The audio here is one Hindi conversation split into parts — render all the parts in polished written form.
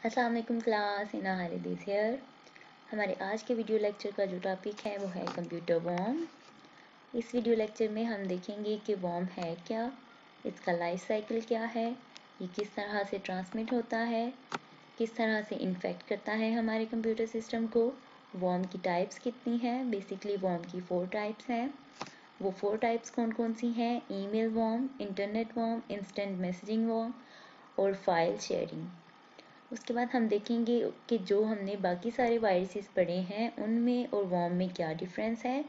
अस्सलाम वालेकुम क्लास, इना हालिदीस हेयर। हमारे आज के वीडियो लेक्चर का जो टॉपिक है वो है कंप्यूटर वॉर्म। इस वीडियो लेक्चर में हम देखेंगे कि वॉर्म है क्या, इसका लाइफ साइकिल क्या है, ये किस तरह से ट्रांसमिट होता है, किस तरह से इन्फेक्ट करता है हमारे कंप्यूटर सिस्टम को, वॉर्म की टाइप्स कितनी हैं। बेसिकली वॉर्म की 4 टाइप्स हैं। वो 4 टाइप्स कौन कौन सी हैं? Email worm, internet worm, instant messaging worm और फाइल शेयरिंग। उसके बाद हम देखेंगे कि जो हमने बाकी सारे वायरसेस पढ़े हैं उनमें और वॉर्म में क्या डिफरेंस है,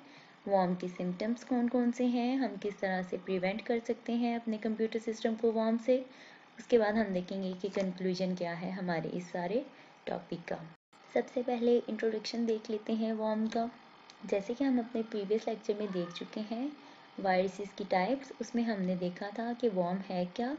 वॉर्म के सिम्टम्स कौन कौन से हैं, हम किस तरह से प्रिवेंट कर सकते हैं अपने कंप्यूटर सिस्टम को वॉर्म से। उसके बाद हम देखेंगे कि कंक्लूजन क्या है हमारे इस सारे टॉपिक का। सबसे पहले इंट्रोडक्शन देख लेते हैं वॉर्म का। जैसे कि हम अपने प्रीवियस लेक्चर में देख चुके हैं वायरसेस की टाइप्स, उसमें हमने देखा था कि वॉर्म है क्या।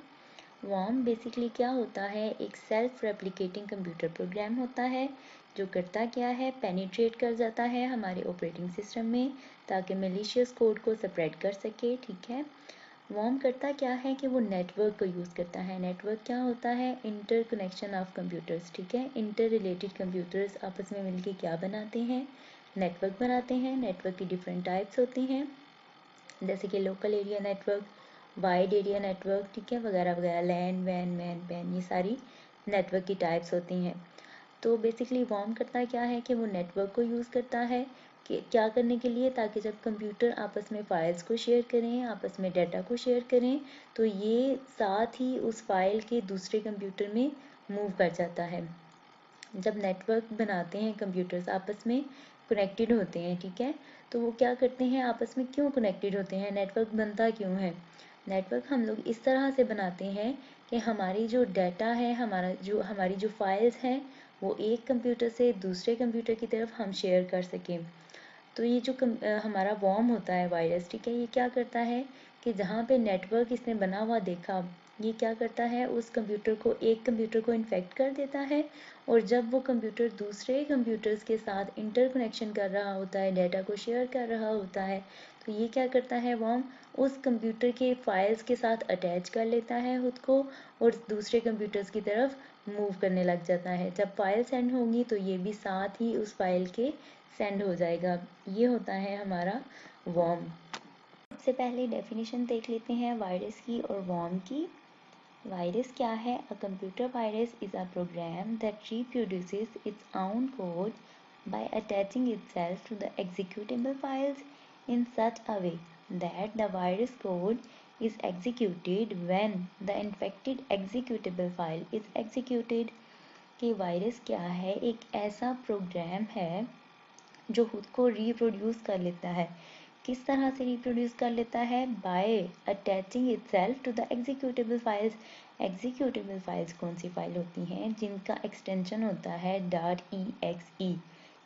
वॉर्म बेसिकली क्या होता है, एक सेल्फ रेप्लिकेटिंग कंप्यूटर प्रोग्राम होता है जो करता क्या है, पेनिट्रेट कर जाता है हमारे ऑपरेटिंग सिस्टम में ताकि मैलिशियस कोड को स्प्रेड कर सके। ठीक है, वॉर्म करता क्या है कि वो नेटवर्क को यूज़ करता है। नेटवर्क क्या होता है? Inter connection of computers. ठीक है, इंटर रिलेटेड कंप्यूटर्स आपस में मिलके क्या बनाते हैं? नेटवर्क बनाते हैं। नेटवर्क की डिफरेंट टाइप्स होती हैं, जैसे कि local area network, wide area network, ठीक है, वगैरह वगैरह, लैन वैन मैन पैन, ये सारी नेटवर्क की टाइप्स होती हैं। तो बेसिकली वॉर्म करता क्या है कि वो नेटवर्क को यूज़ करता है कि क्या करने के लिए, ताकि जब कंप्यूटर आपस में फाइल्स को शेयर करें, आपस में डाटा को शेयर करें, तो ये साथ ही उस फाइल के दूसरे कंप्यूटर में मूव कर जाता है। जब नेटवर्क बनाते हैं कंप्यूटर्स आपस में कनेक्टेड होते हैं, ठीक है, तो वो क्या करते हैं, आपस में क्यों कनेक्टेड होते हैं, नेटवर्क बनता क्यों है? नेटवर्क हम लोग इस तरह से बनाते हैं कि हमारी जो डाटा है, हमारी जो फाइल्स हैं, वो एक कंप्यूटर से दूसरे कंप्यूटर की तरफ हम शेयर कर सकें। तो ये जो हमारा वॉर्म होता है वायरस, ठीक है, ये क्या करता है कि जहाँ पे नेटवर्क इसने बना हुआ देखा, ये क्या करता है, उस एक कंप्यूटर को इन्फेक्ट कर देता है। और जब वो कंप्यूटर दूसरे कंप्यूटर्स के साथ इंटर कनेक्शन कर रहा होता है, डाटा को शेयर कर रहा होता है, तो ये क्या करता है, वॉर्म उस कंप्यूटर के फाइल्स के साथ अटैच कर लेता है खुद को और दूसरे कंप्यूटर्स की तरफ मूव करने लग जाता है। जब फाइल सेंड होगी तो ये भी साथ ही उस फाइल के सेंड हो जाएगा। ये होता है हमारा वॉर्म। सबसे पहले डेफिनेशन देख लेते हैं वायरस की और वॉर्म की। वायरस क्या है? A computer virus is a program that reproduces its own code by attaching itself to the executable files in such a way that the virus code is executed when the infected executable file is executed। कि वायरस क्या है? एक ऐसा प्रोग्राम है जो खुद को रिप्रोड्यूस कर लेता है। किस तरह से रिप्रोड्यूस कर लेता है? By attaching itself to the executable files. Executable files कौन सी फाइल होती हैं? जिनका एक्सटेंशन होता है .exe।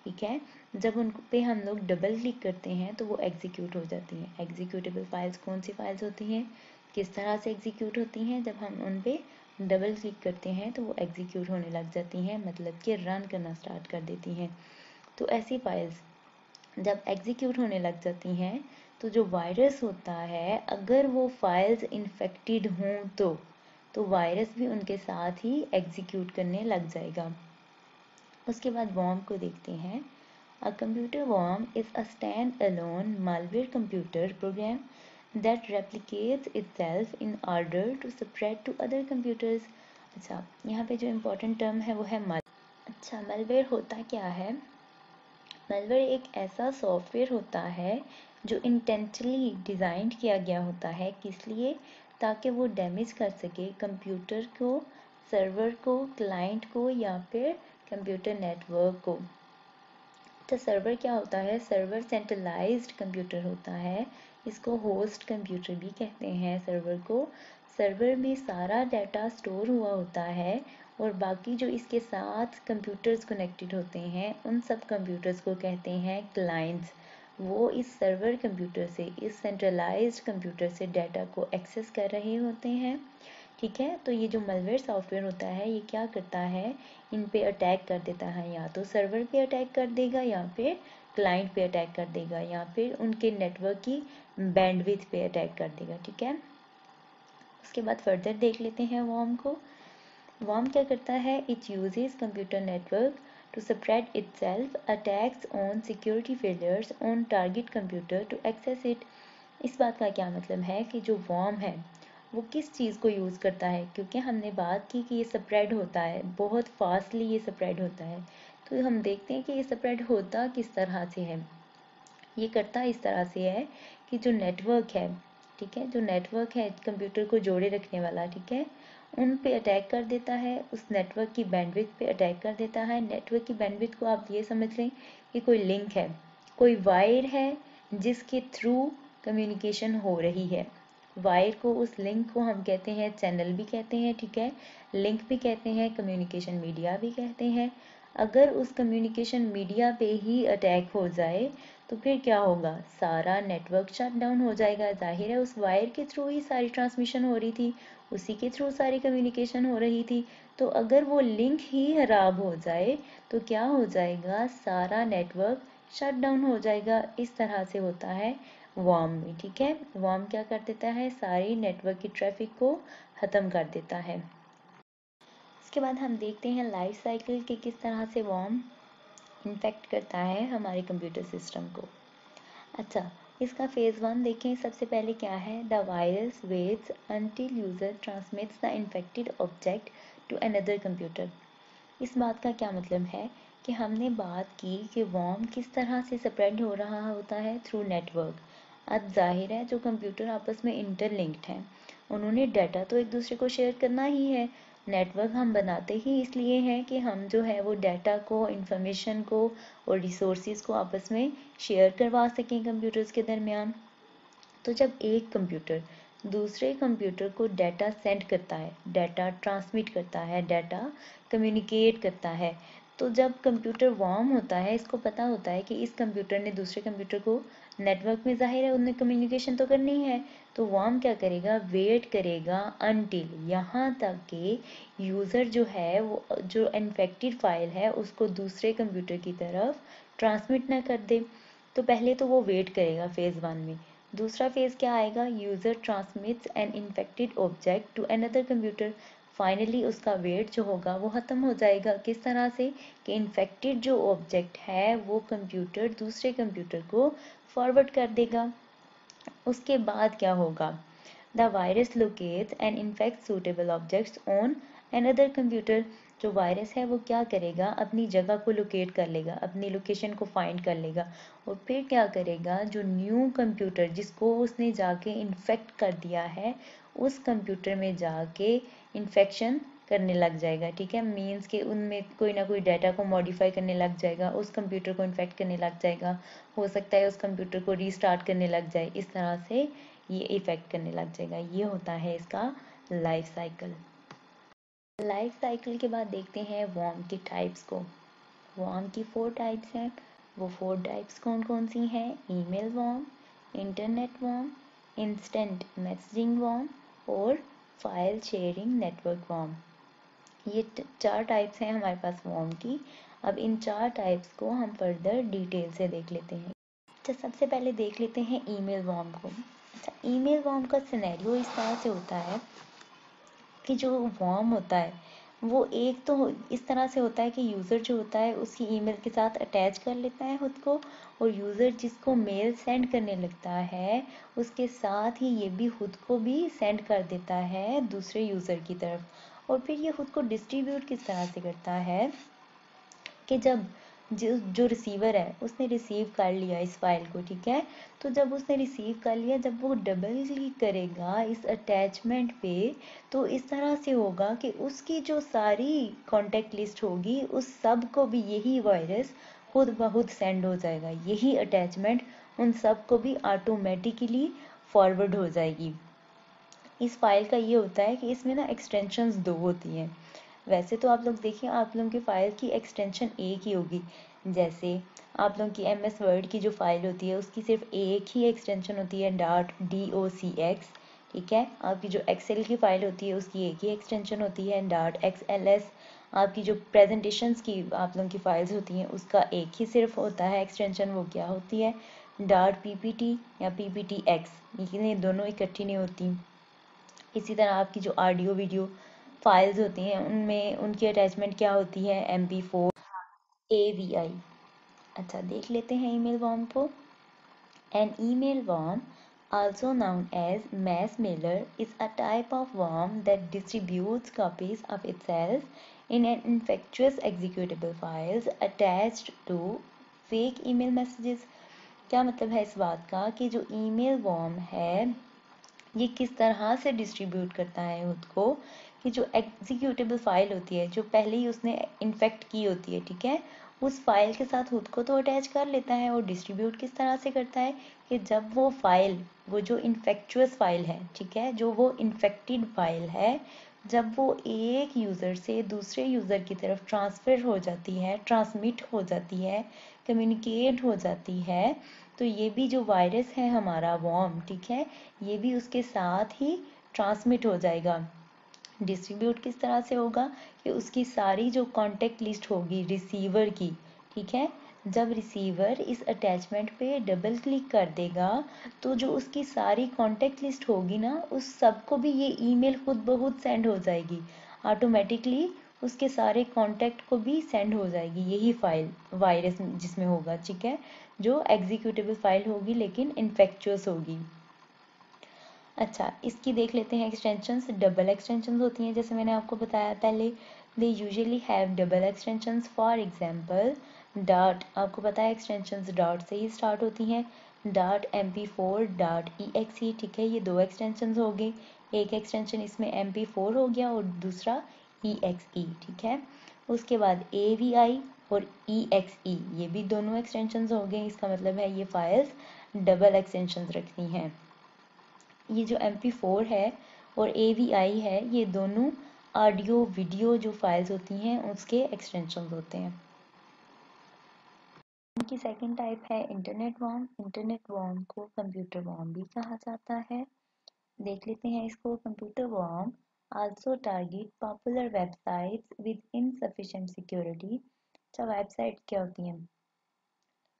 ठीक है, जब उन पे हम लोग डबल क्लिक करते हैं तो वो एग्जीक्यूट हो जाती हैं। एग्जीक्यूटेबल फाइल्स कौन सी फाइल्स होती हैं, किस तरह से एग्जीक्यूट होती हैं? जब हम उन पे डबल क्लिक करते हैं तो वो एग्जीक्यूट होने लग जाती हैं, मतलब कि रन करना स्टार्ट कर देती हैं। तो ऐसी फाइल्स जब एग्जीक्यूट होने लग जाती हैं तो जो वायरस होता है, अगर वो फाइल्स इन्फेक्टेड हों तो वायरस भी उनके साथ ही एग्जीक्यूट करने लग जाएगा। उसके बाद वॉर्म को देखते हैं। A computer worm is a stand alone malware computer program that replicates itself in order to spread to other computers. अच्छा, यहाँ पे जो इम्पोर्टेंट टर्म है वो है मालवेयर होता क्या है? मालवेयर एक ऐसा सॉफ्टवेयर होता है जो इंटेंशनली डिज़ाइन किया गया होता है, किस लिए? ताकि वो डैमेज कर सके कंप्यूटर को, सर्वर को, क्लाइंट को या फिर कंप्यूटर नेटवर्क को। तो सर्वर क्या होता है? सर्वर सेंट्रलाइज्ड कंप्यूटर होता है, इसको होस्ट कंप्यूटर भी कहते हैं सर्वर को। सर्वर में सारा डाटा स्टोर हुआ होता है और बाकी जो इसके साथ कंप्यूटर्स कनेक्टेड होते हैं उन सब कंप्यूटर्स को कहते हैं क्लाइंट्स। वो इस सर्वर कंप्यूटर से, इस सेंट्रलाइज्ड कंप्यूटर से डाटा को एक्सेस कर रहे होते हैं। ठीक है, तो ये जो malware सॉफ्टवेयर होता है ये क्या करता है, इन पे अटैक कर देता है, या तो सर्वर पे अटैक कर देगा या फिर क्लाइंट पे अटैक कर देगा या फिर उनके नेटवर्क की बैंडविड्थ पे अटैक कर देगा। ठीक है, उसके बाद फर्दर देख लेते हैं वॉर्म को। वर्म क्या करता है? It uses computer network to spread itself, attacks on security failures on target computer to access it। इस बात का क्या मतलब है कि जो वर्म है वो किस चीज़ को यूज़ करता है, क्योंकि हमने बात की कि ये स्प्रेड होता है, बहुत फास्टली ये स्प्रेड होता है। तो हम देखते हैं कि ये स्प्रेड होता किस तरह से है। ये करता इस तरह से है कि जो नेटवर्क है, ठीक है, जो नेटवर्क है कंप्यूटर को जोड़े रखने वाला, ठीक है, उन पे अटैक कर देता है, उस नेटवर्क की बैंडविड्थ पे अटैक कर देता है। नेटवर्क की बैंडविड्थ को आप ये समझ लें कि कोई लिंक है, कोई वायर है जिसके थ्रू कम्युनिकेशन हो रही है। वायर को, उस लिंक को हम कहते हैं चैनल भी कहते हैं, ठीक है, लिंक भी कहते हैं, कम्युनिकेशन मीडिया भी कहते हैं। अगर उस कम्युनिकेशन मीडिया पे ही अटैक हो जाए तो फिर क्या होगा? सारा नेटवर्क शट डाउन हो जाएगा। जाहिर है उस वायर के थ्रू ही सारी ट्रांसमिशन हो रही थी, उसी के थ्रू सारी कम्युनिकेशन हो रही थी। तो अगर वो लिंक ही खराब हो जाए तो क्या हो जाएगा? सारा नेटवर्क शट डाउन हो जाएगा। इस तरह से होता है वर्म में, ठीक है। वर्म क्या कर देता है? सारी नेटवर्क की ट्रैफिक को ख़त्म कर देता है। इसके बाद हम देखते हैं लाइफ साइकिल के किस तरह से वर्म इन्फेक्ट करता है हमारे कंप्यूटर सिस्टम को। अच्छा, इसका फेज़ 1 देखें। सबसे पहले क्या है? The virus waits until user transmits the infected object to another computer. इस बात का क्या मतलब है कि हमने बात की कि वर्म किस तरह से स्प्रेड हो रहा होता है? Through network. अब जाहिर है जो कंप्यूटर आपस में इंटरलिंक्ड हैं, उन्होंने डाटा तो एक दूसरे को शेयर करना ही है। नेटवर्क हम बनाते ही इसलिए हैं कि हम जो है वो डाटा को, इंफॉर्मेशन को और रिसोर्सेज को आपस में शेयर करवा सकें कंप्यूटर्स के दरमियान। तो जब एक कंप्यूटर दूसरे कंप्यूटर को डाटा सेंड करता है, डाटा ट्रांसमिट करता है, डाटा कम्युनिकेट करता है, तो जब कंप्यूटर वार्म होता है, इसको पता होता है कि इस कंप्यूटर ने दूसरे कंप्यूटर को, नेटवर्क में जाहिर है उन्हें कम्युनिकेशन तो करनी है, तो वार्म क्या करेगा? वेट करेगा अनटिल, यहाँ तक कि यूज़र जो है वो जो इन्फेक्टेड फाइल है उसको दूसरे कंप्यूटर की तरफ ट्रांसमिट ना कर दे। तो पहले तो वो वेट करेगा फेज़ 1 में। दूसरा फेज़ क्या आएगा? User transmits an infected object to another computer. Finally उसका वेट जो होगा वो ख़त्म हो जाएगा। किस तरह से? कि इन्फेक्टेड जो ऑब्जेक्ट है वो कंप्यूटर दूसरे कंप्यूटर को फॉरवर्ड कर देगा। उसके बाद क्या होगा? The virus locates and infect suitable objects on another computer. जो वायरस है वो क्या करेगा? अपनी जगह को लोकेट कर लेगा, अपनी लोकेशन को फाइंड कर लेगा और फिर क्या करेगा? जो न्यू कंप्यूटर जिसको उसने जाके इन्फेक्ट कर दिया है, उस कंप्यूटर में जाके इन्फेक्शन करने लग जाएगा, ठीक है। मीन्स कि उनमें कोई ना कोई डाटा को मॉडिफाई करने लग जाएगा, उस कंप्यूटर को इन्फेक्ट करने लग जाएगा, हो सकता है उस कंप्यूटर को रीस्टार्ट करने लग जाए। इस तरह से ये इफेक्ट करने लग जाएगा। ये होता है इसका लाइफ साइकिल। लाइफ साइकिल के बाद देखते हैं वर्म की टाइप्स को। वर्म की 4 टाइप्स हैं। वो 4 टाइप्स कौन कौन सी हैं? Email worm, internet worm, instant messaging worm और फाइल शेयरिंग नेटवर्क वर्म। ये 4 टाइप्स हैं हमारे पास वर्म की। अब इन 4 टाइप्स को हम फर्दर डिटेल से देख लेते हैं। अच्छा, सबसे पहले देख लेते हैं ईमेल वर्म को। अच्छा, ईमेल वर्म का सिनेरियो इस तरह से होता है कि जो वर्म होता है वो एक तो इस तरह से होता है कि यूज़र जो होता है उसकी ईमेल के साथ अटैच कर लेता है खुद को, और यूज़र जिसको मेल सेंड करने लगता है उसके साथ ही ये भी खुद को भी सेंड कर देता है दूसरे यूज़र की तरफ। और फिर ये खुद को डिस्ट्रीब्यूट किस तरह से करता है कि जब जो रिसीवर है उसने रिसीव कर लिया इस फाइल को, ठीक है, तो जब उसने रिसीव कर लिया, जब वो डबल क्लिक करेगा इस अटैचमेंट पे, तो इस तरह से होगा कि उसकी जो सारी कॉन्टेक्ट लिस्ट होगी उस सब को भी यही वायरस खुद ब खुद सेंड हो जाएगा। यही अटैचमेंट उन सब को भी ऑटोमेटिकली फॉरवर्ड हो जाएगी। इस फाइल का ये होता है कि इसमें ना एक्सटेंशंस 2 होती हैं। वैसे तो आप लोग देखिए, आप लोगों की फ़ाइल की एक्सटेंशन एक ही होगी। जैसे आप लोगों की MS वर्ड की जो फाइल होती है उसकी सिर्फ एक ही एक्सटेंशन होती है .docx, ठीक है। आपकी जो एक्सेल की फ़ाइल होती है उसकी एक ही एक्सटेंशन होती है .xls। आपकी जो प्रेजेंटेशंस की आप लोगों की फाइल्स होती हैं उसका एक ही सिर्फ होता है एक्सटेंशन, वो क्या होती है .ppt या pptx। ये दोनों इकट्ठी नहीं होती। इसी तरह आपकी जो ऑडियो वीडियो फाइल्स होती हैं उनमें उनकी अटैचमेंट क्या होती है, MP4 AVI। अच्छा, देख लेते हैं ईमेल वॉर्म को। An email worm, also known as mass mailer, is a type of worm that distributes copies of itself in an infectious executable files attached to fake email messages। क्या मतलब है इस बात का कि जो ईमेल वॉर्म है ये किस तरह से डिस्ट्रीब्यूट करता है खुद को, कि जो एग्जीक्यूटेबल फाइल होती है जो पहले ही उसने इन्फेक्ट की होती है, ठीक है, उस फाइल के साथ खुद को तो अटैच कर लेता है। और डिस्ट्रीब्यूट किस तरह से करता है कि जब वो फाइल, वो जो इन्फेक्चुअस फाइल है, ठीक है, जो वो इन्फेक्टेड फाइल है, जब वो एक यूज़र से दूसरे यूज़र की तरफ ट्रांसफ़र हो जाती है, ट्रांसमिट हो जाती है, कम्युनिकेट हो जाती है, तो ये भी जो वायरस है हमारा वॉर्म, ठीक है, ये भी उसके साथ ही ट्रांसमिट हो जाएगा। डिस्ट्रीब्यूट किस तरह से होगा कि उसकी सारी जो कॉन्टेक्ट लिस्ट होगी रिसीवर की, ठीक है, जब रिसीवर इस अटैचमेंट पे डबल क्लिक कर देगा तो जो उसकी सारी कॉन्टेक्ट लिस्ट होगी ना, उस सबको भी ये ईमेल खुद ब खुद सेंड हो जाएगी ऑटोमेटिकली, उसके सारे कॉन्टैक्ट को भी सेंड हो जाएगी यही फाइल, वायरस जिसमें होगा, ठीक है, जो एग्जीक्यूटेबल फाइल होगी लेकिन इन्फेक्चुअस होगी। अच्छा, इसकी देख लेते हैं एक्सटेंशंस। डबल एक्सटेंशंस होती हैं जैसे मैंने आपको बताया पहले, they usually have double extensions. For example dot, आपको पता है एक्सटेंशंस डॉट से ही स्टार्ट होती हैं, डॉट MP4 डॉट EXE, ठीक है, ये दो एक्सटेंशंस हो गए। एक एक्सटेंशन इसमें MP4 हो गया और दूसरा EXE, ठीक है। उसके बाद AVI और EXE, ये भी दोनों एक्सटेंशंस हो गए। इसका मतलब है ये फाइल्स डबल एक्सटेंशंस रखती हैं। ये जो MP4 है और AVI है, ये दोनों ऑडियो वीडियो जो फाइल्स होती हैं उसके एक्सटेंशंस होते हैं। इनकी सेकंड टाइप है इंटरनेट वॉर्म। इंटरनेट वॉर्म को कंप्यूटर वॉर्म भी कहा जाता है। देख लेते हैं इसको। Computer worm also target popular websites with insufficient security. अच्छा, वेबसाइट क्या होती हैं?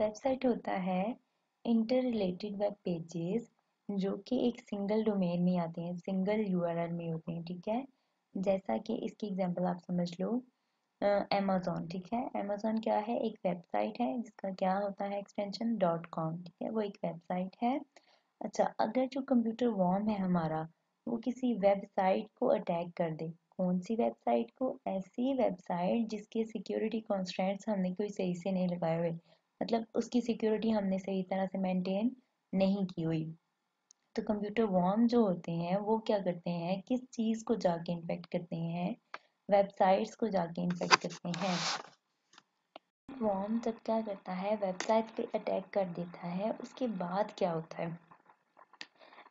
वेबसाइट होता है इंटर रिलेटेड वेब पेजेस जो कि एक सिंगल डोमेन में आते हैं, सिंगल URL में होते हैं, ठीक है। जैसा कि इसकी एग्जांपल आप समझ लो, अमेज़न, ठीक है। अमेज़न क्या है? एक वेबसाइट है जिसका क्या होता है एक्सटेंशन .com, ठीक है, वो एक वेबसाइट है। अच्छा, अगर जो कंप्यूटर वॉर्म है हमारा वो किसी वेबसाइट को अटैक कर दे, कौन सी वेबसाइट को? ऐसी वेबसाइट जिसके सिक्योरिटी कॉन्स्ट्रेंट्स हमने कोई सही से नहीं लगाए हुए, मतलब उसकी सिक्योरिटी हमने सही तरह से मेंटेन नहीं की हुई। तो कंप्यूटर वॉर्म जो होते हैं वो क्या करते हैं, किस चीज़ को जाके इन्फेक्ट करते हैं? वेबसाइट्स को जाके इन्फेक्ट करते हैं। वॉर्म जब क्या करता है, वेबसाइट पे अटैक कर देता है, उसके बाद क्या होता है?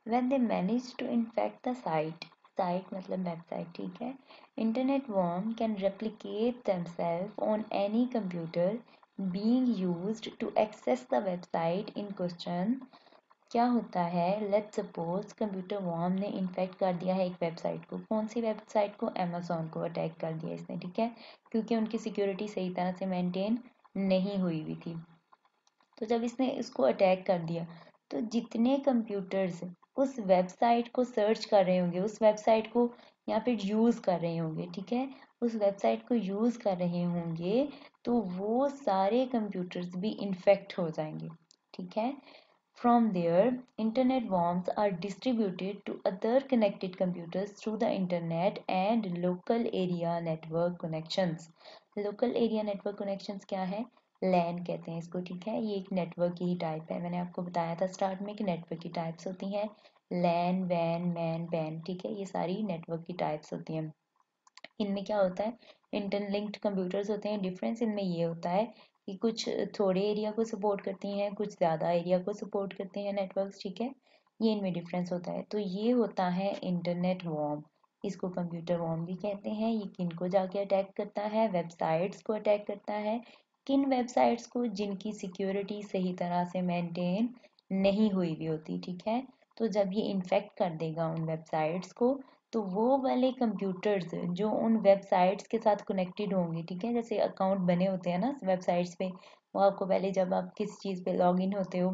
when they manage to infect the site, site मतलब website, ठीक है, internet worm can replicate themselves on any computer being used to access the website in question। क्या होता है, लेट्स सपोज कंप्यूटर वॉर्म ने इन्फेक्ट कर दिया है एक वेबसाइट को। कौन सी वेबसाइट को? अमेज़न को अटैक कर दिया इसने, ठीक है, क्योंकि उनकी सिक्योरिटी सही तरह से मेंटेन नहीं हुई हुई थी। तो जब इसने इसको अटैक कर दिया तो जितने कंप्यूटर्स उस वेबसाइट को सर्च कर रहे होंगे, उस वेबसाइट को या फिर यूज़ कर रहे होंगे, ठीक है, उस वेबसाइट को यूज़ कर रहे होंगे, तो वो सारे कंप्यूटर्स भी इन्फेक्ट हो जाएंगे, ठीक है। From there, internet worms are distributed to other connected computers through the internet and local area network connections। Local area network connections क्या है? LAN कहते हैं इसको, ठीक है, ये एक नेटवर्क की ही टाइप है। मैंने आपको बताया था स्टार्ट में कि नेटवर्क की टाइप्स होती हैं LAN, WAN, MAN, PAN, ठीक है, ये सारी नेटवर्क की टाइप्स होती हैं। इनमें क्या होता है, इंटरलिंक्ड कंप्यूटर्स होते हैं। डिफरेंस इनमें ये होता है कि कुछ थोड़े एरिया को सपोर्ट करती हैं, कुछ ज़्यादा एरिया को सपोर्ट करते हैं नेटवर्क्स, ठीक है, ये इनमें डिफरेंस होता है। तो ये होता है इंटरनेट वॉर्म, इसको कंप्यूटर वॉर्म भी कहते हैं। ये किन को जाके अटैक करता है? वेबसाइट्स को अटैक करता है। किन वेबसाइट्स को? जिनकी सिक्योरिटी सही तरह से मेंटेन नहीं हुई हुई होती, ठीक है। तो जब ये इन्फेक्ट कर देगा उन वेबसाइट्स को, तो वो वाले कंप्यूटर्स जो उन वेबसाइट्स के साथ कनेक्टेड होंगे, ठीक है, जैसे अकाउंट बने होते हैं ना वेबसाइट्स पे, वो आपको पहले जब आप किसी चीज़ पे लॉग इन होते हो,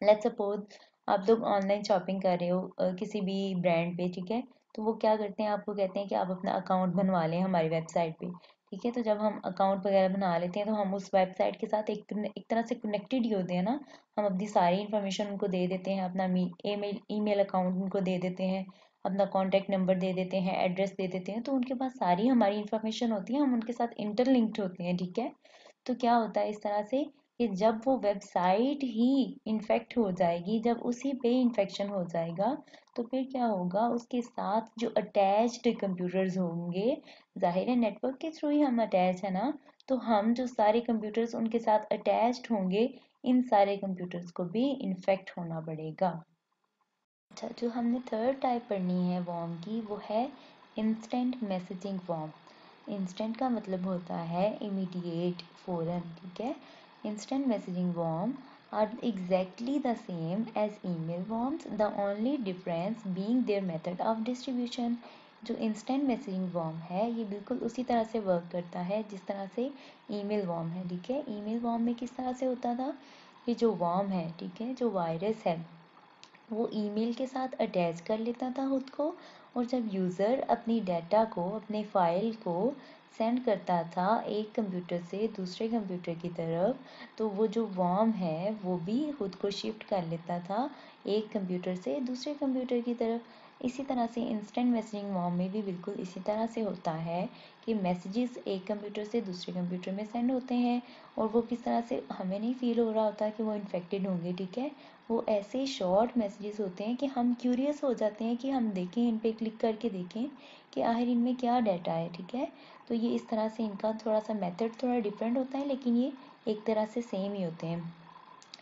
लेट्स सपोज आप लोग ऑनलाइन शॉपिंग कर रहे हो किसी भी ब्रांड पे, ठीक है, तो वो क्या करते हैं, आपको कहते हैं कि आप अपना अकाउंट बनवा लें हमारी वेबसाइट पे। ठीक है, तो जब हम अकाउंट वगैरह बना लेते हैं तो हम उस वेबसाइट के साथ एक तरह से कनेक्टेड ही होते हैं ना। हम अपनी सारी इन्फॉर्मेशन उनको दे देते हैं, अपना ईमेल अकाउंट उनको दे देते हैं, अपना कॉन्टैक्ट नंबर दे देते हैं, एड्रेस दे देते हैं, तो उनके पास सारी हमारी इन्फॉर्मेशन होती है, हम उनके साथ इंटरलिंक्ड होते हैं। ठीक है, तो क्या होता है इस तरह से कि जब वो वेबसाइट ही इन्फेक्ट हो जाएगी, जब उसी पे इन्फेक्शन हो जाएगा, तो फिर क्या होगा, उसके साथ जो अटैच्ड कंप्यूटर्स होंगे, जाहिर है नेटवर्क के थ्रू ही हम अटैच है ना, तो हम जो सारे कंप्यूटर्स उनके साथ अटैच्ड होंगे, इन सारे कंप्यूटर्स को भी इन्फेक्ट होना पड़ेगा। अच्छा, जो हमने थर्ड टाइप पढ़नी है वॉर्म की, वो है इंस्टेंट मैसेजिंग वॉर्म। इंस्टेंट का मतलब होता है इमीडिएट, फौरन। ठीक है, instant messaging worm are exactly the same as email worms, the only difference being their method of distribution. जो इंस्टेंट मैसेजिंग वॉर्म है, ये बिल्कुल उसी तरह से वर्क करता है जिस तरह से ईमेल वॉर्म है। ठीक है, ईमेल वॉर्म में किस तरह से होता था कि जो वॉर्म है, ठीक है, जो वायरस है, वो ईमेल के साथ अटैच कर लेता था खुद को, और जब यूज़र अपनी डाटा को, अपने फाइल को सेंड करता था एक कंप्यूटर से दूसरे कंप्यूटर की तरफ, तो वो जो वॉर्म है वो भी खुद को शिफ्ट कर लेता था एक कंप्यूटर से दूसरे कंप्यूटर की तरफ। इसी तरह से इंस्टेंट मैसेजिंग वॉर्म में भी बिल्कुल इसी तरह से होता है कि मैसेजेस एक कंप्यूटर से दूसरे कंप्यूटर में सेंड होते हैं, और वो किस तरह से हमें नहीं फील हो रहा होता कि वो इन्फेक्टेड होंगे। ठीक है, वो ऐसे शॉर्ट मैसेजेस होते हैं कि हम क्यूरियस हो जाते हैं कि हम देखें, इन पे क्लिक करके देखें कि आखिर इनमें क्या डाटा है। ठीक है, तो ये इस तरह से इनका थोड़ा सा मेथड थोड़ा डिफरेंट होता है, लेकिन ये एक तरह से सेम ही होते हैं,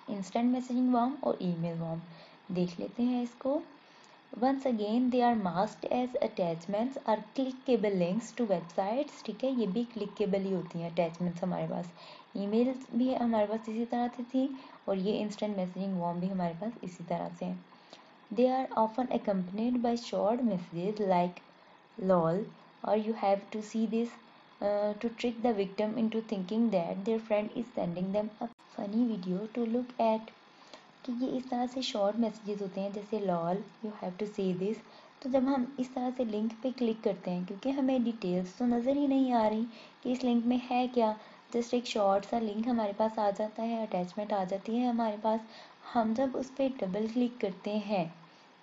इंस्टेंट मैसेजिंग वॉर्म और ईमेल वॉर्म। देख लेते हैं इसको। Once again, they are masked as attachments or clickable links to websites। ठीक है, ये भी clickable ही होती हैं attachments हमारे पास। emails भी हमारे पास इसी तरह से थी, और ये instant messaging worm भी हमारे पास इसी तरह से हैं। They are often accompanied by short messages like lol, or you have to see this, to trick the victim into thinking that their friend is sending them a funny video to look at। कि ये इस तरह से शॉर्ट मैसेजेस होते हैं, जैसे लॉल, यू हैव टू से दिस। तो जब हम इस तरह से लिंक पे क्लिक करते हैं, क्योंकि हमें डिटेल्स तो नज़र ही नहीं आ रही कि इस लिंक में है क्या, जस्ट एक शॉर्ट सा लिंक हमारे पास आ जाता है, अटैचमेंट आ जाती है हमारे पास। हम जब उस पर डबल क्लिक करते हैं,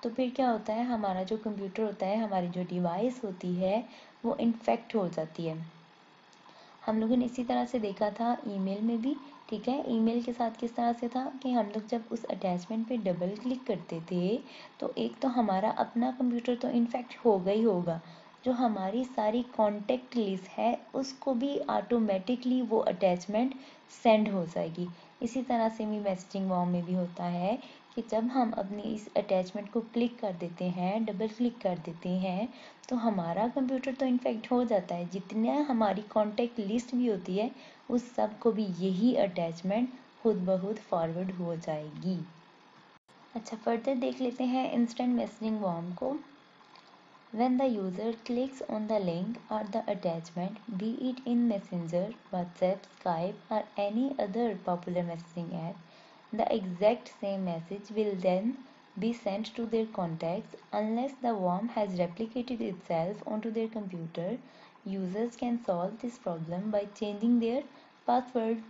तो फिर क्या होता है, हमारा जो कंप्यूटर होता है, हमारी जो डिवाइस होती है, वो इन्फेक्ट हो जाती है। हम लोगों ने इसी तरह से देखा था ईमेल में भी। ठीक है, ईमेल के साथ किस तरह से था कि हम लोग जब उस अटैचमेंट पे डबल क्लिक करते थे, तो एक तो हमारा अपना कंप्यूटर तो इन्फेक्ट होगा ही होगा, जो हमारी सारी कॉन्टेक्ट लिस्ट है उसको भी ऑटोमेटिकली वो अटैचमेंट सेंड हो जाएगी। इसी तरह से भी मैसेजिंग वॉर्म में भी होता है कि जब हम अपनी इस अटैचमेंट को क्लिक कर देते हैं, डबल क्लिक कर देते हैं, तो हमारा कंप्यूटर तो इन्फेक्ट हो जाता है, जितने हमारी कॉन्टैक्ट लिस्ट भी होती है उस सब को भी यही अटैचमेंट खुद ब खुद फॉरवर्ड हो जाएगी। अच्छा, फर्दर देख लेते हैं इंस्टेंट मैसेजिंग वॉर्म को। When the user clicks on the link or the attachment, be it in Messenger, WhatsApp, Skype or any other popular messaging app, the exact same message will then be sent to their contacts. Unless the worm has replicated itself onto their computer, users can solve this problem by changing their password।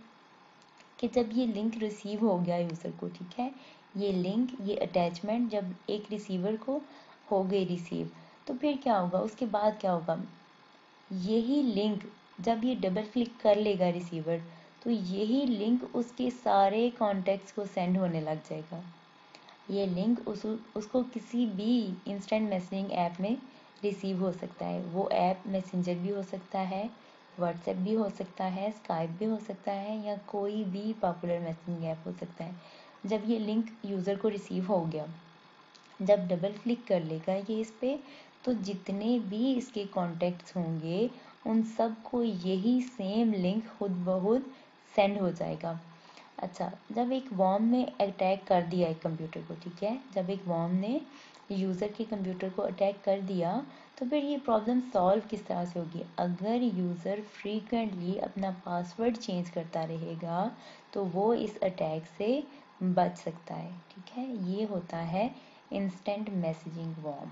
कि जब ये लिंक रिसीव हो गया यूज़र को, ठीक है, ये लिंक, ये अटैचमेंट जब एक रिसीवर को हो गई रिसीव, तो फिर क्या होगा, उसके बाद क्या होगा, यही लिंक जब ये डबल क्लिक कर लेगा रिसीवर, तो यही लिंक उसके सारे कॉन्टैक्ट्स को सेंड होने लग जाएगा। ये लिंक उसको किसी भी इंस्टेंट मैसेजिंग ऐप में रिसीव हो सकता है। वो ऐप मैसेंजर भी हो सकता है, व्हाट्सएप भी हो सकता है, स्काइप भी हो सकता है, या कोई भी पॉपुलर मैसेजिंग ऐप हो सकता है। जब ये लिंक यूज़र को रिसीव हो गया, जब डबल क्लिक कर लेगा ये इस पर, तो जितने भी इसके कॉन्टैक्ट्स होंगे उन सब को यही सेम लिंक खुद ब खुद सेंड हो जाएगा। अच्छा, जब एक वॉर्म ने अटैक कर दिया एक कंप्यूटर को, ठीक है, जब एक वॉर्म ने यूज़र के कंप्यूटर को अटैक कर दिया, तो फिर ये प्रॉब्लम सॉल्व किस तरह से होगी। अगर यूज़र फ्रीक्वेंटली अपना पासवर्ड चेंज करता रहेगा, तो वो इस अटैक से बच सकता है। ठीक है, ये होता है इंस्टेंट मैसेजिंग वॉर्म।